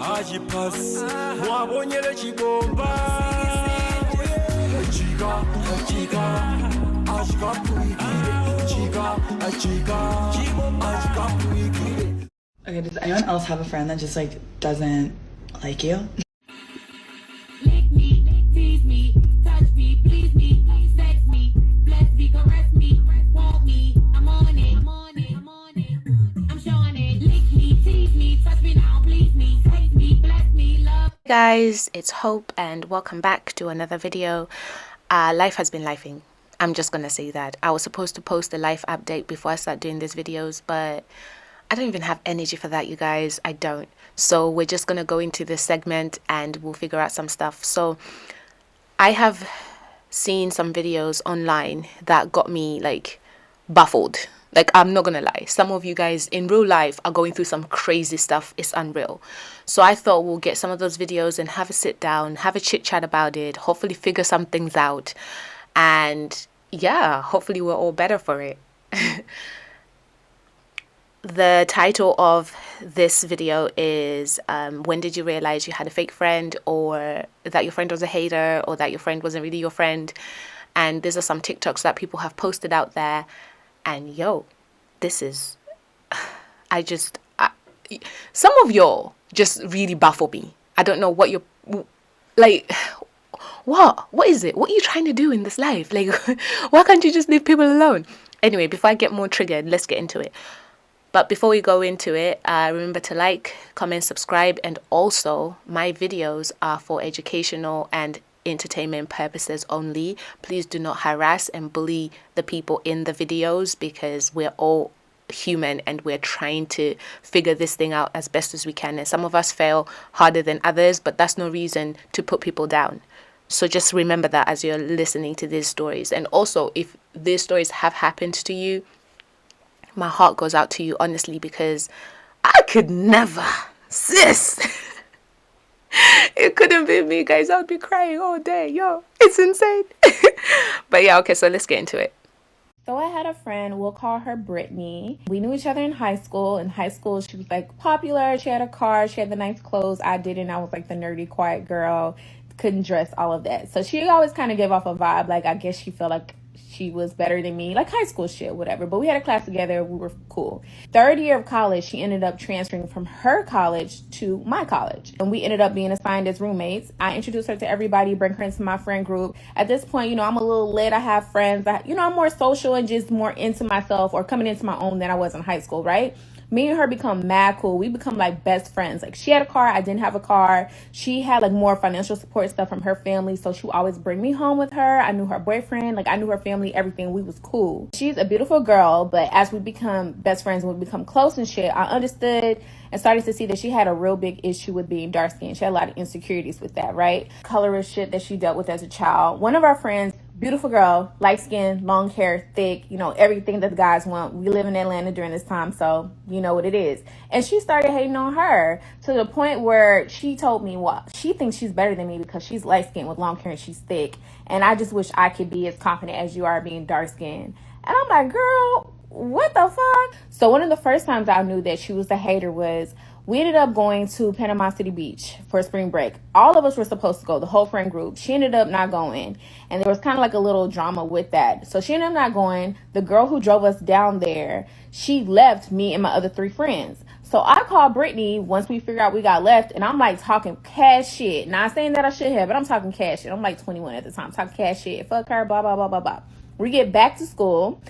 Agipas, mwabonyele chibomba. Chica, chica, chica, chica, chica. Okay, does anyone else have a friend that just like doesn't like you? Lick me, tease me, touch me, please me, sex me, bless me, caress me, want me, I'm on it, I'm on it, I'm on it, I'm showing it. Lick me, tease me, touch me now, please me, take me, bless me, love. Hey guys, it's Hope and welcome back to another video. Life has been lifing. I'm just gonna say that. I was supposed to post a life update before I start doing these videos, but I don't even have energy for that, you guys. I don't. So we're just gonna go into this segment and we'll figure out some stuff. So I have seen some videos online that got me like baffled. Like, I'm not gonna lie, some of you guys in real life are going through some crazy stuff. It's unreal. So I thought we'll get some of those videos and have a sit down, have a chit chat about it, hopefully figure some things out, and yeah, hopefully we're all better for it. The title of this video is when did you realize you had a fake friend, or that your friend was a hater, or that your friend wasn't really your friend? And these are some TikToks that people have posted out there. And yo, this is, some of y'all just really baffle me. I don't know what you're, like, what is it? What are you trying to do in this life? Like, why can't you just leave people alone? Anyway, before I get more triggered, let's get into it. But before we go into it, remember to like, comment, subscribe, and also my videos are for educational and entertainment purposes only. Please do not harass and bully the people in the videos, because we're all human and we're trying to figure this thing out as best as we can. And some of us fail harder than others, but that's no reason to put people down. So just remember that as you're listening to these stories. And also, if these stories have happened to you, my heart goes out to you, honestly, because I could never, sis. It couldn't be me, guys. I'd be crying all day. Yo, it's insane. But yeah, okay, so let's get into it. So I had a friend, we'll call her Brittany. We knew each other in high school. In high school, she was like popular. She had a car. She had the nice clothes. I didn't. I was like the nerdy, quiet girl. Couldn't dress, all of that. So she always kind of gave off a vibe. Like, I guess she felt like she was better than me, like high school shit, whatever. But we had a class together. We were cool. Third year of college, she ended up transferring from her college to my college. And we ended up being assigned as roommates. I introduced her to everybody, bring her into my friend group. At this point, you know, I'm a little lit. I have friends. I'm more social and just more into myself, or coming into my own, than I was in high school, right? Me and her become mad cool. We become like best friends. Like, she had a car, I didn't have a car. She had like more financial support stuff from her family, so she would always bring me home with her. I knew her boyfriend, like I knew her family, everything. We was cool. She's a beautiful girl, but as we become best friends and we become close and shit, I understood and started to see that she had a real big issue with being dark skinned. She had a lot of insecurities with that, right? Colorist shit that she dealt with as a child. One of our friends, beautiful girl, light skin, long hair, thick, you know, everything that the guys want. We live in Atlanta during this time, so you know what it is. And she started hating on her to the point where she told me, well, she thinks she's better than me because she's light skinned with long hair and she's thick. And I just wish I could be as confident as you are being dark skinned. And I'm like, girl, what the fuck? So one of the first times I knew that she was a hater was, we ended up going to Panama City Beach for spring break. All of us were supposed to go, the whole friend group. She ended up not going. And there was kind of like a little drama with that. So she ended up not going. The girl who drove us down there, she left me and my other three friends. So I called Brittany once we figured out we got left. And I'm like talking cash shit. Not saying that I should have, but I'm talking cash shit. I'm like 21 at the time. Talking cash shit. Fuck her, blah, blah, blah, blah, blah. We get back to school.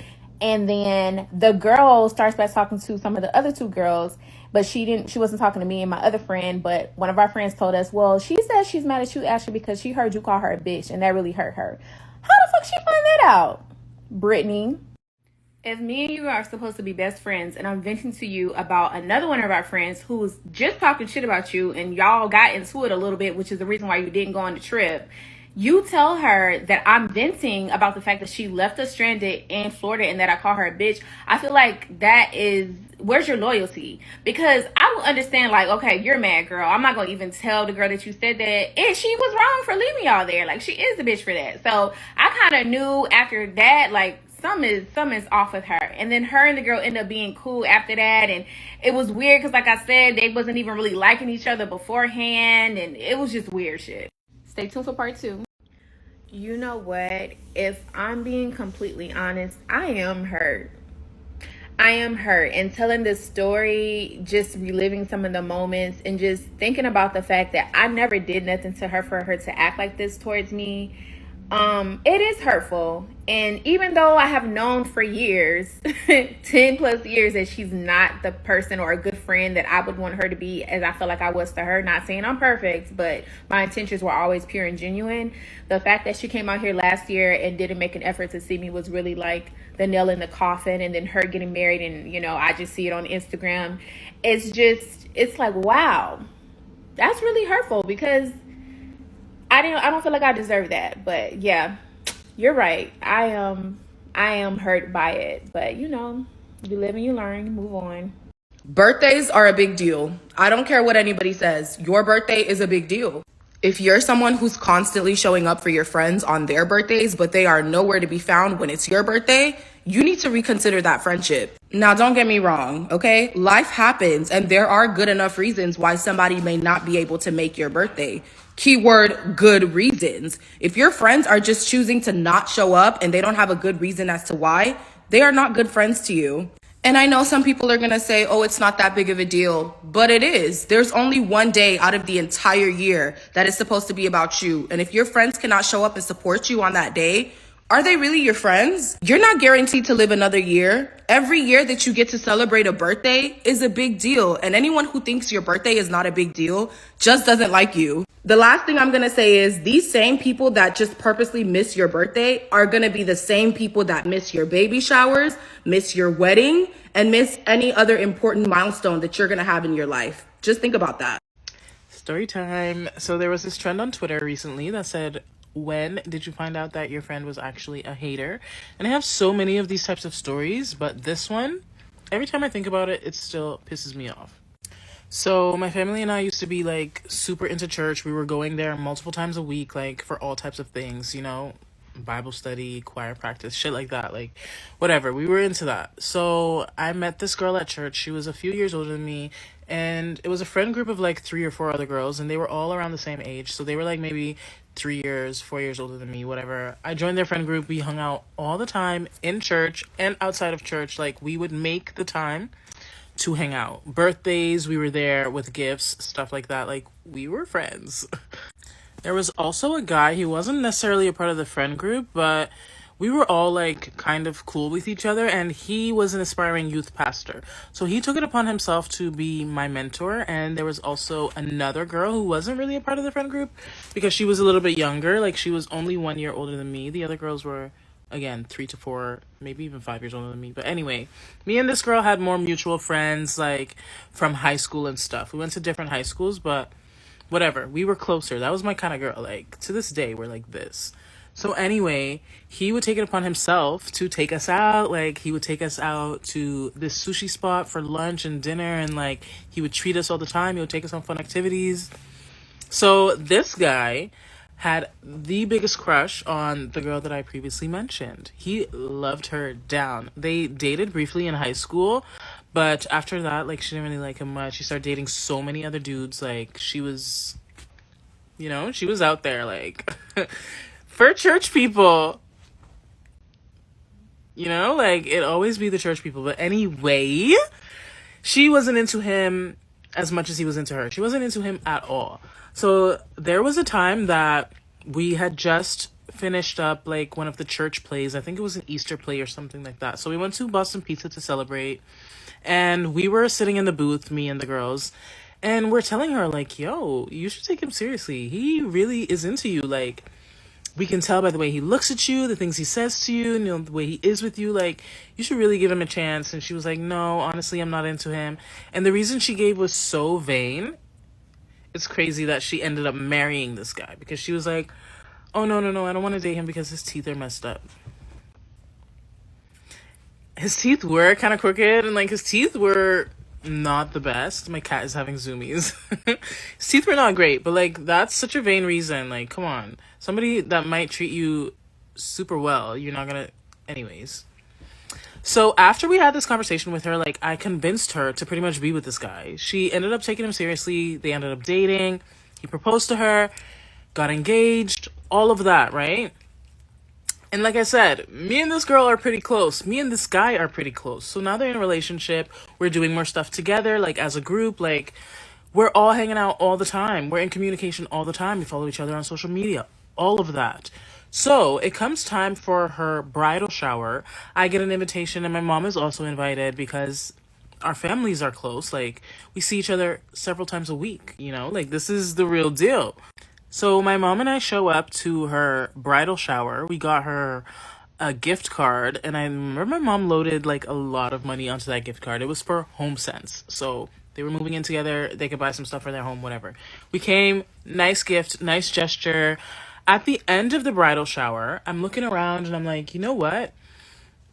And then the girl starts by talking to some of the other two girls, but she wasn't talking to me and my other friend. But one of our friends told us, well, she says she's mad at you, Ashley, because she heard you call her a bitch, and that really hurt her. How the fuck she find that out? Brittany, if me and you are supposed to be best friends, and I'm venting to you about another one of our friends who was just talking shit about you, and y'all got into it a little bit, which is the reason why you didn't go on the trip, you tell her that I'm venting about the fact that she left us stranded in Florida and that I call her a bitch. I feel like that is, where's your loyalty? Because I will understand, like, okay, you're mad, girl. I'm not going to even tell the girl that you said that. And she was wrong for leaving y'all there. Like, she is a bitch for that. So I kind of knew after that, like, something's off with her. And then her and the girl end up being cool after that, and it was weird because, like I said, they wasn't even really liking each other beforehand, and it was just weird shit. Stay tuned for part 2. You know what? If I'm being completely honest, I am hurt. And telling this story, just reliving some of the moments and just thinking about the fact that I never did nothing to her for her to act like this towards me. It is hurtful. And even though I have known for years, 10 plus years, that she's not the person or a good friend that I would want her to be, as I feel like I was to her, not saying I'm perfect, but my intentions were always pure and genuine. The fact that she came out here last year and didn't make an effort to see me was really like the nail in the coffin. And then her getting married, and you know, I just see it on Instagram. It's like, wow, that's really hurtful, because I don't feel like I deserve that. But yeah, you're right. I am hurt by it. But you know, you live and you learn, you move on. Birthdays are a big deal. I don't care what anybody says. Your birthday is a big deal. If you're someone who's constantly showing up for your friends on their birthdays, but they are nowhere to be found when it's your birthday, you need to reconsider that friendship. Now, don't get me wrong, okay? Life happens, and there are good enough reasons why somebody may not be able to make your birthday. Keyword, good reasons. If your friends are just choosing to not show up and they don't have a good reason as to why, they are not good friends to you. And I know some people are going to say, oh, it's not that big of a deal, but it is. There's only one day out of the entire year that is supposed to be about you. And if your friends cannot show up and support you on that day, are they really your friends? You're not guaranteed to live another year. Every year that you get to celebrate a birthday is a big deal. And anyone who thinks your birthday is not a big deal just doesn't like you. The last thing I'm going to say is these same people that just purposely miss your birthday are going to be the same people that miss your baby showers, miss your wedding, and miss any other important milestone that you're going to have in your life. Just think about that. Story time. So there was this trend on Twitter recently that said, when did you find out that your friend was actually a hater? And I have so many of these types of stories, but this one, every time I think about it, it still pisses me off. So my family and I used to be like super into church. We were going there multiple times a week, like for all types of things, you know, Bible study, choir practice, shit like that, like whatever. We were into that. So I met this girl at church. She was a few years older than me, and it was a friend group of like 3 or 4 other girls, and they were all around the same age. So they were like maybe 3 years, 4 years older than me, whatever. I joined their friend group. We hung out all the time in church and outside of church. Like we would make the time to hang out. Birthdays, we were there with gifts, stuff like that. Like we were friends. There was also a guy, he wasn't necessarily a part of the friend group, but we were all like kind of cool with each other, and he was an aspiring youth pastor. So he took it upon himself to be my mentor. And there was also another girl who wasn't really a part of the friend group because she was a little bit younger. Like she was only 1 year older than me. The other girls were, again, 3 to 4, maybe even 5 years older than me. But anyway, me and this girl had more mutual friends, like from high school and stuff. We went to different high schools, but whatever, we were closer. That was my kind of girl. Like to this day, we're like this. So anyway, he would take it upon himself to take us out. Like he would take us out to this sushi spot for lunch and dinner, and like he would treat us all the time. He would take us on fun activities. So this guy had the biggest crush on the girl that I previously mentioned. He loved her down. They dated briefly in high school, but after that, like, she didn't really like him much. She started dating so many other dudes. Like, she was, you know, she was out there, like, for church people. You know, like, it always be the church people. But anyway, she wasn't into him as much as he was into her. She wasn't into him at all. So there was a time that we had just finished up, like, one of the church plays. I think it was an Easter play or something like that. So we went to Boston Pizza to celebrate. And we were sitting in the booth, me and the girls, and we're telling her, like, yo, you should take him seriously. He really is into you. Like, we can tell by the way he looks at you, the things he says to you, and, you know, the way he is with you. Like, you should really give him a chance. And she was like, no, honestly, I'm not into him. And the reason she gave was so vain. It's crazy that she ended up marrying this guy because she was like, oh, no, I don't want to date him because his teeth are messed up. His teeth were kind of crooked, and like his teeth were not the best. My cat is having zoomies. His teeth were not great, but like that's such a vain reason. Like, come on, somebody that might treat you super well, you're not gonna. Anyways, So after we had this conversation with her, like, I convinced her to pretty much be with this guy. She ended up taking him seriously. They ended up dating. He proposed to her, got engaged, all of that, right? And like I said, me and this girl are pretty close. Me and this guy are pretty close. So now they're in a relationship. We're doing more stuff together, like as a group. Like, we're all hanging out all the time. We're in communication all the time. We follow each other on social media, all of that. So it comes time for her bridal shower. I get an invitation, and my mom is also invited because our families are close. Like, we see each other several times a week, you know? Like, this is the real deal. So my mom and I show up to her bridal shower. We got her a gift card, and I remember my mom loaded like a lot of money onto that gift card. It was for HomeSense. So they were moving in together. They could buy some stuff for their home, whatever. We came, nice gift, nice gesture. At the end of the bridal shower, I'm looking around and I'm like, you know what?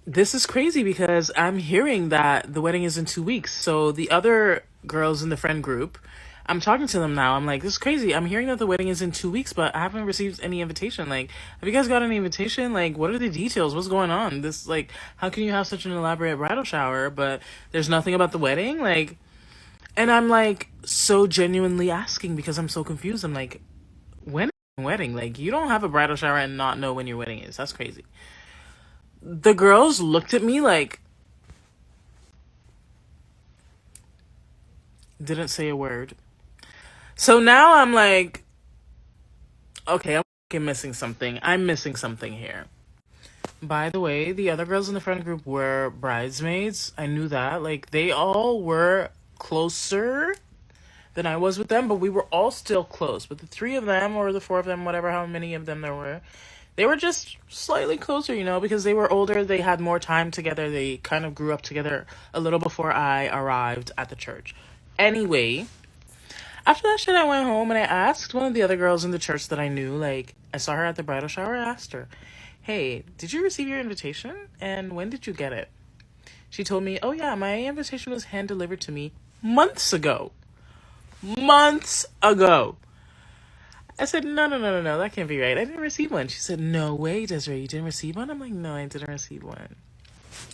This is crazy because I'm hearing that the wedding is in 2 weeks. So the other girls in the friend group, I'm talking to them now. I'm like, this is crazy. I'm hearing that the wedding is in 2 weeks, but I haven't received any invitation. Like, have you guys got any invitation? Like, what are the details? What's going on? This, like, how can you have such an elaborate bridal shower, but there's nothing about the wedding? Like, and I'm like so genuinely asking because I'm so confused. I'm like, when is your wedding? Like, you don't have a bridal shower and not know when your wedding is. That's crazy. The girls looked at me like, didn't say a word. So now I'm like, okay, I'm fucking missing something. I'm missing something here. By the way, the other girls in the friend group were bridesmaids. I knew that. Like, they all were closer than I was with them, but we were all still close. But the three of them, or the four of them, whatever, how many of them there were, they were just slightly closer, you know, because they were older. They had more time together. They kind of grew up together a little before I arrived at the church. Anyway, after that shit, I went home and I asked one of the other girls in the church that I knew, like, I saw her at the bridal shower. I asked her, hey, did you receive your invitation? And when did you get it? She told me, oh yeah, my invitation was hand delivered to me months ago. Months ago. I said, no, that can't be right. I didn't receive one. She said, no way, Desiree, you didn't receive one? I'm like, no, I didn't receive one.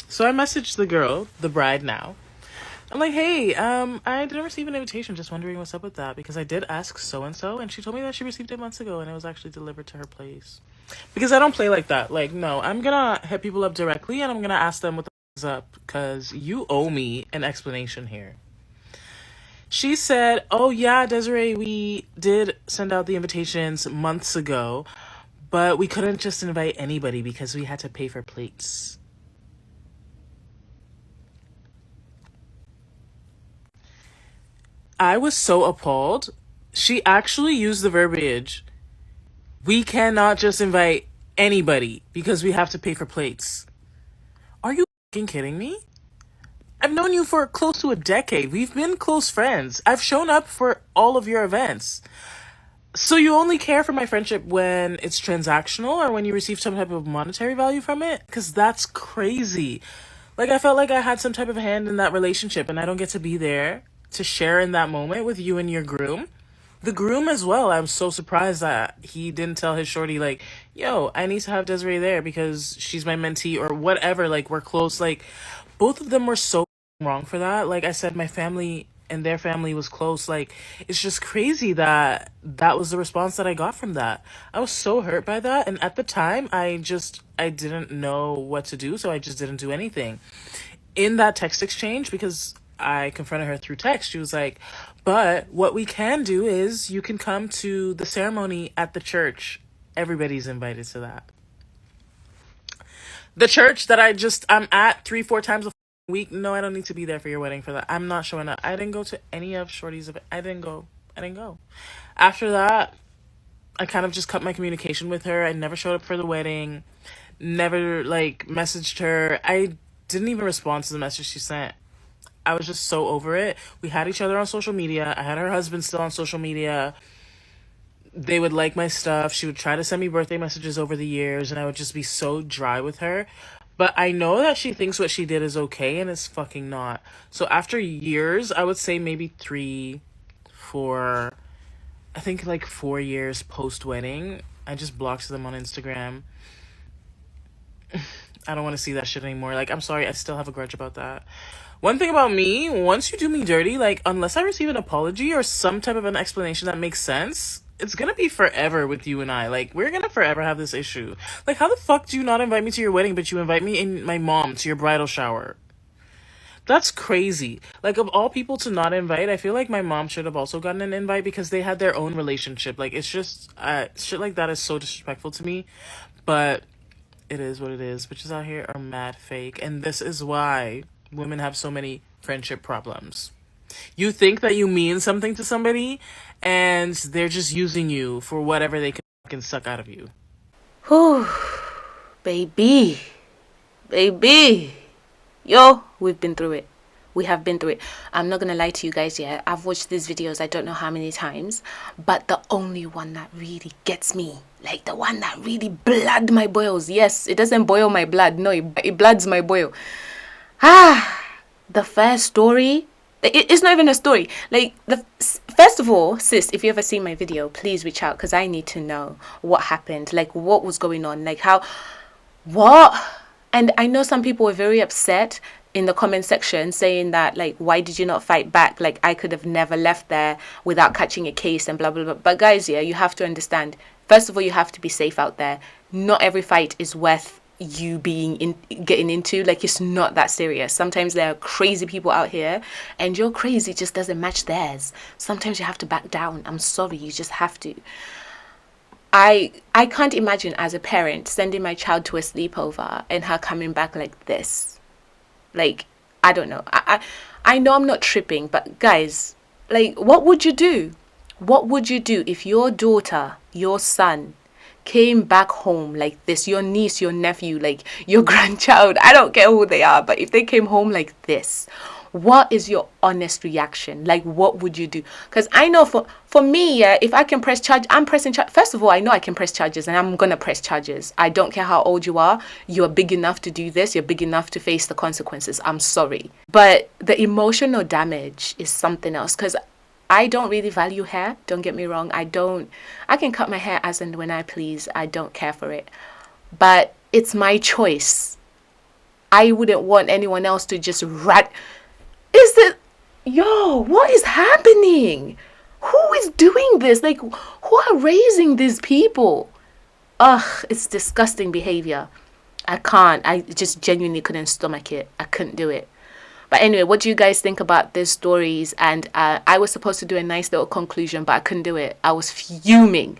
So I messaged the girl, the bride now. I'm like, hey, I didn't receive an invitation. Just wondering what's up with that. Because I did ask so-and-so, and she told me that she received it months ago, and it was actually delivered to her place. Because I don't play like that. Like, no, I'm gonna hit people up directly, and I'm gonna ask them what the f*** is up. Because you owe me an explanation here. She said, oh yeah, Desiree, we did send out the invitations months ago, but we couldn't just invite anybody because we had to pay for plates. I was so appalled. She actually used the verbiage, we cannot just invite anybody because we have to pay for plates. Are you fucking kidding me? I've known you for close to a decade. We've been close friends. I've shown up for all of your events. So you only care for my friendship when it's transactional or when you receive some type of monetary value from it? Because that's crazy. Like, I felt like I had some type of hand in that relationship and I don't get to be there to share in that moment with you and your groom. The groom as well. I'm so surprised that he didn't tell his shorty, like, yo, I need to have Desiree there because she's my mentee or whatever. Like, we're close. Like, both of them were so wrong for that. Like I said, my family and their family was close. Like, it's just crazy that that was the response that I got from that. I was so hurt by that. And at the time, I didn't know what to do. So I just didn't do anything. In that text exchange, because I confronted her through text, she was like, but what we can do is you can come to the ceremony at the church. Everybody's invited to that. The church that I'm at 3-4 times a week. No, I don't need to be there for your wedding for that. I'm not showing up. I didn't go to any of Shorty's events. I didn't go. After that, I kind of just cut my communication with her. I never showed up for the wedding. Never, like, messaged her. I didn't even respond to the message she sent. I was just so over it. We had each other on social media. I had her husband still on social media. They would like my stuff. She would try to send me birthday messages over the years, and I would just be so dry with her. But I know that she thinks what she did is okay, and it's fucking not. So after years, I would say maybe 3, 4, I think like 4 years post-wedding, I just blocked them on Instagram. I don't want to see that shit anymore. Like, I'm sorry, I still have a grudge about that. One thing about me, once you do me dirty, like, unless I receive an apology or some type of an explanation that makes sense, it's gonna be forever with you and I. Like, we're gonna forever have this issue. Like, how the fuck do you not invite me to your wedding, but you invite me and my mom to your bridal shower? That's crazy. Like, of all people to not invite, I feel like my mom should have also gotten an invite because they had their own relationship. Like, it's just, shit like that is so disrespectful to me. But it is what it is. Bitches out here are mad fake. And this is why women have so many friendship problems. You think that you mean something to somebody, and they're just using you for whatever they can suck out of you. Whew. Baby. Baby. Yo, we've been through it. We have been through it. I'm not gonna lie to you guys, yeah. I've watched these videos I don't know how many times, but the only one that really gets me, like the one that really blood my boils. Yes, it doesn't boil my blood. No, it bloods my boil. The first story. It's not even a story. Like, first of all, sis, if you ever see my video, please reach out because I need to know what happened. Like, what was going on? Like, what? And I know some people were very upset in the comment section saying that, like, why did you not fight back? Like, I could have never left there without catching a case and blah, blah, blah. But guys, yeah, you have to understand. First of all, you have to be safe out there. Not every fight is worth you getting into. Like, it's not that serious. Sometimes there are crazy people out here and your crazy just doesn't match theirs. Sometimes you have to back down. I'm sorry, you just have to. I can't imagine as a parent sending my child to a sleepover and her coming back like this. Like, I don't know. I know I'm not tripping, but guys, like, what would you do? What would you do if your daughter, your son, came back home like this? Your niece, your nephew, like your grandchild, I don't care who they are, but if they came home like this, what is your honest reaction? Like, what would you do? Because I know for me, yeah, if I can press charge, I'm pressing charge. First of all, I know I can press charges and I'm going to press charges. I don't care how old you are. You're big enough to do this. You're big enough to face the consequences. I'm sorry. But the emotional damage is something else, because I don't really value hair. Don't get me wrong. I can cut my hair as and when I please. I don't care for it. But it's my choice. I wouldn't want anyone else to just what is happening? Who is doing this? Like, who are raising these people? Ugh, it's disgusting behavior. I just genuinely couldn't stomach it. I couldn't do it. But anyway, what do you guys think about these stories? And I was supposed to do a nice little conclusion, but I couldn't do it. I was fuming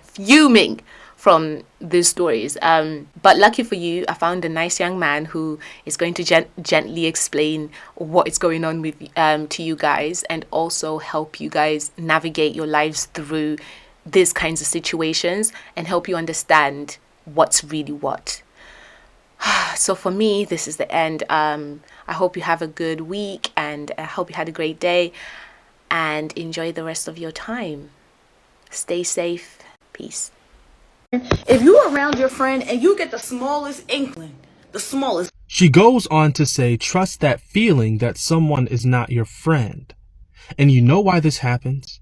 from these stories. But lucky for you, I found a nice young man who is going to gently explain what is going on with to you guys, and also help you guys navigate your lives through these kinds of situations and help you understand what's really what. So for me, this is the end. I hope you have a good week, and I hope you had a great day, and enjoy the rest of your time. Stay safe. Peace. If you're around your friend and you get the smallest inkling, She goes on to say, trust that feeling that someone is not your friend. And you know why this happens?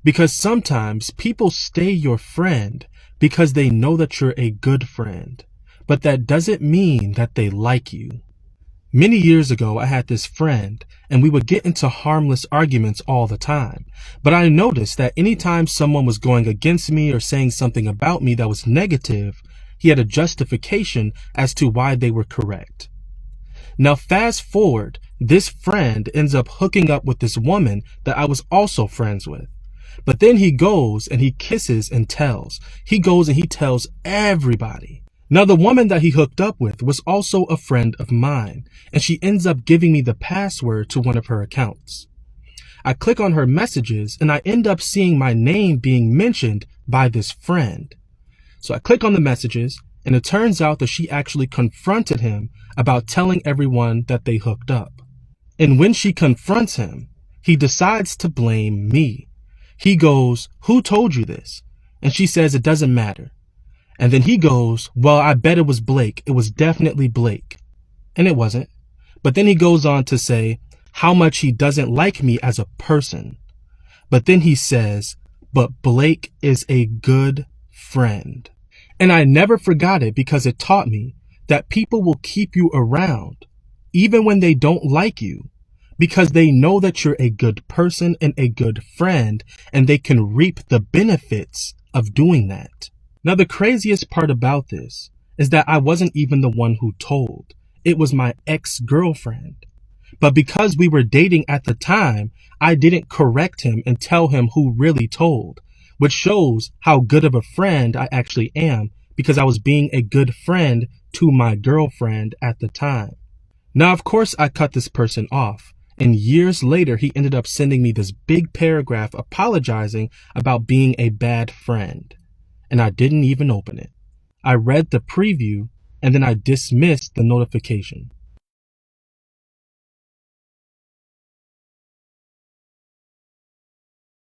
Because sometimes people stay your friend because they know that you're a good friend, but that doesn't mean that they like you. Many years ago, I had this friend, and we would get into harmless arguments all the time. But I noticed that anytime someone was going against me or saying something about me that was negative, he had a justification as to why they were correct. Now, fast forward, this friend ends up hooking up with this woman that I was also friends with. But then he goes and he kisses and tells. He goes and he tells everybody. Now, the woman that he hooked up with was also a friend of mine, and she ends up giving me the password to one of her accounts. I click on her messages, and I end up seeing my name being mentioned by this friend. So I click on the messages, and it turns out that she actually confronted him about telling everyone that they hooked up. And when she confronts him, he decides to blame me. He goes, "Who told you this?" And she says, "It doesn't matter." And then he goes, "Well, I bet it was Blake. It was definitely Blake." And it wasn't. But then he goes on to say how much he doesn't like me as a person. But then he says, "But Blake is a good friend." And I never forgot it because it taught me that people will keep you around even when they don't like you because they know that you're a good person and a good friend, and they can reap the benefits of doing that. Now, the craziest part about this is that I wasn't even the one who told. It was my ex-girlfriend. But because we were dating at the time, I didn't correct him and tell him who really told, which shows how good of a friend I actually am because I was being a good friend to my girlfriend at the time. Now, of course, I cut this person off, and years later, he ended up sending me this big paragraph apologizing about being a bad friend, and I didn't even open it. I read the preview, and then I dismissed the notification.